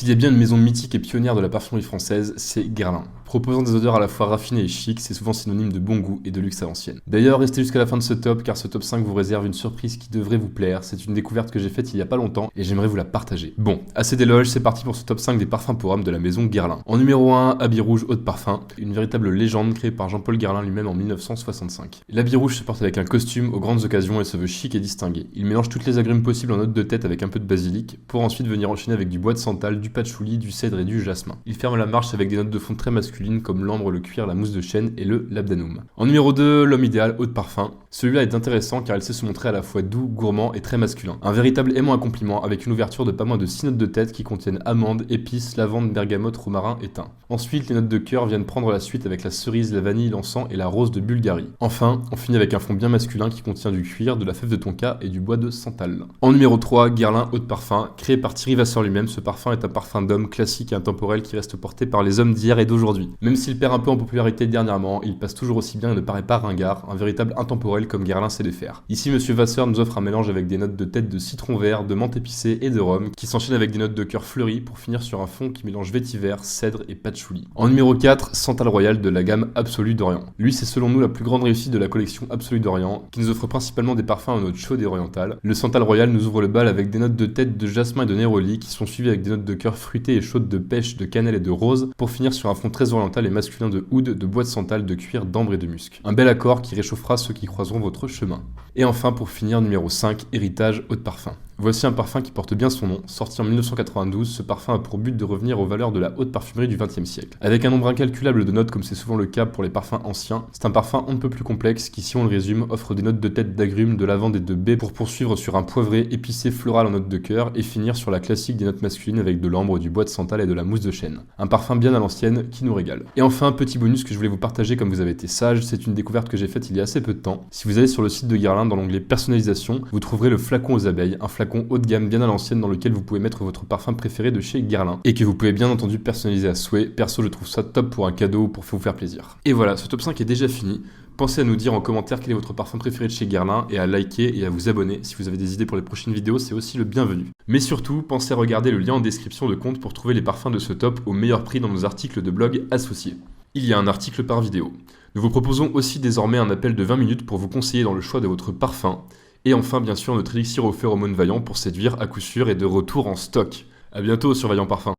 S'il y a bien une maison mythique et pionnière de la parfumerie française, c'est Guerlain. Proposant des odeurs à la fois raffinées et chic, c'est souvent synonyme de bon goût et de luxe à l'ancienne. D'ailleurs, restez jusqu'à la fin de ce top, car ce top 5 vous réserve une surprise qui devrait vous plaire. C'est une découverte que j'ai faite il y a pas longtemps et j'aimerais vous la partager. Bon, assez d'éloges, c'est parti pour ce top 5 des parfums pour hommes de la maison Guerlain. En numéro 1, Habit Rouge Eau de Parfum, une véritable légende créée par Jean-Paul Guerlain lui-même en 1965. L'habit rouge se porte avec un costume aux grandes occasions et se veut chic et distingué. Il mélange toutes les agrumes possibles en notes de tête avec un peu de basilic, pour ensuite venir enchaîner avec du bois de santal, du patchouli, du cèdre et du jasmin. Il ferme la marche avec des notes de fond très masculines comme l'ambre, le cuir, la mousse de chêne et le labdanum. En numéro 2, L'homme idéal Eau de Parfum. Celui-là est intéressant car il sait se montrer à la fois doux, gourmand et très masculin. Un véritable aimant à compliment avec une ouverture de pas moins de 6 notes de tête qui contiennent amandes, épices, lavande, bergamote, romarin et thym. Ensuite, les notes de cœur viennent prendre la suite avec la cerise, la vanille, l'encens et la rose de Bulgarie. Enfin, on finit avec un fond bien masculin qui contient du cuir, de la fève de tonka et du bois de santal. En numéro 3, Guerlain Eau de Parfum. Créé par Thierry Vasseur lui-même, ce parfum est un parfum d'homme classique et intemporel qui reste porté par les hommes d'hier et d'aujourd'hui. Même s'il perd un peu en popularité dernièrement, il passe toujours aussi bien et ne paraît pas ringard, un véritable intemporel comme Guerlain sait les faire. Ici, Monsieur Vasseur nous offre un mélange avec des notes de tête de citron vert, de menthe épicée et de rhum, qui s'enchaîne avec des notes de cœur fleuries pour finir sur un fond qui mélange vétiver, cèdre et patchouli. En numéro 4, Santal Royal de la gamme Absolue d'Orient. Lui, c'est selon nous la plus grande réussite de la collection Absolue d'Orient, qui nous offre principalement des parfums aux notes chaudes et orientales. Le Santal Royal nous ouvre le bal avec des notes de tête de jasmin et de néroli, qui sont suivies avec des notes de cœur fruitées et chaudes de pêche, de cannelle et de rose, pour finir sur un fond très oriental et masculin de oud, de bois de santal, de cuir, d'ambre et de musc. Un bel accord qui réchauffera ceux qui croiseront votre chemin. Et enfin, pour finir, numéro 5, Héritage Eau de Parfum. Voici un parfum qui porte bien son nom. Sorti en 1992, ce parfum a pour but de revenir aux valeurs de la haute parfumerie du XXe siècle. Avec un nombre incalculable de notes comme c'est souvent le cas pour les parfums anciens, c'est un parfum on ne peut plus complexe qui, si on le résume, offre des notes de tête d'agrumes, de lavande et de baie pour poursuivre sur un poivré épicé floral en notes de cœur et finir sur la classique des notes masculines avec de l'ambre, du bois de santal et de la mousse de chêne. Un parfum bien à l'ancienne qui nous régale. Et enfin, petit bonus que je voulais vous partager comme vous avez été sage, c'est une découverte que j'ai faite il y a assez peu de temps. Si vous allez sur le site de Guerlain dans l'onglet personnalisation, vous trouverez le flacon aux abeilles, un flacon haut de gamme bien à l'ancienne dans lequel vous pouvez mettre votre parfum préféré de chez Guerlain et que vous pouvez bien entendu personnaliser à souhait. Perso, je trouve ça top pour un cadeau ou pour vous faire plaisir. Et voilà, ce top 5 est déjà fini. Pensez à nous dire en commentaire quel est votre parfum préféré de chez Guerlain et à liker et à vous abonner. Si vous avez des idées pour les prochaines vidéos, c'est aussi le bienvenu. Mais surtout, pensez à regarder le lien en description de compte pour trouver les parfums de ce top au meilleur prix dans nos articles de blog associés. Il y a un article par vidéo. Nous vous proposons aussi désormais un appel de 20 minutes pour vous conseiller dans le choix de votre parfum. Et enfin, bien sûr, notre élixir au phéromone vaillant pour séduire à coup sûr et de retour en stock. A bientôt sur Vaillant Parfum.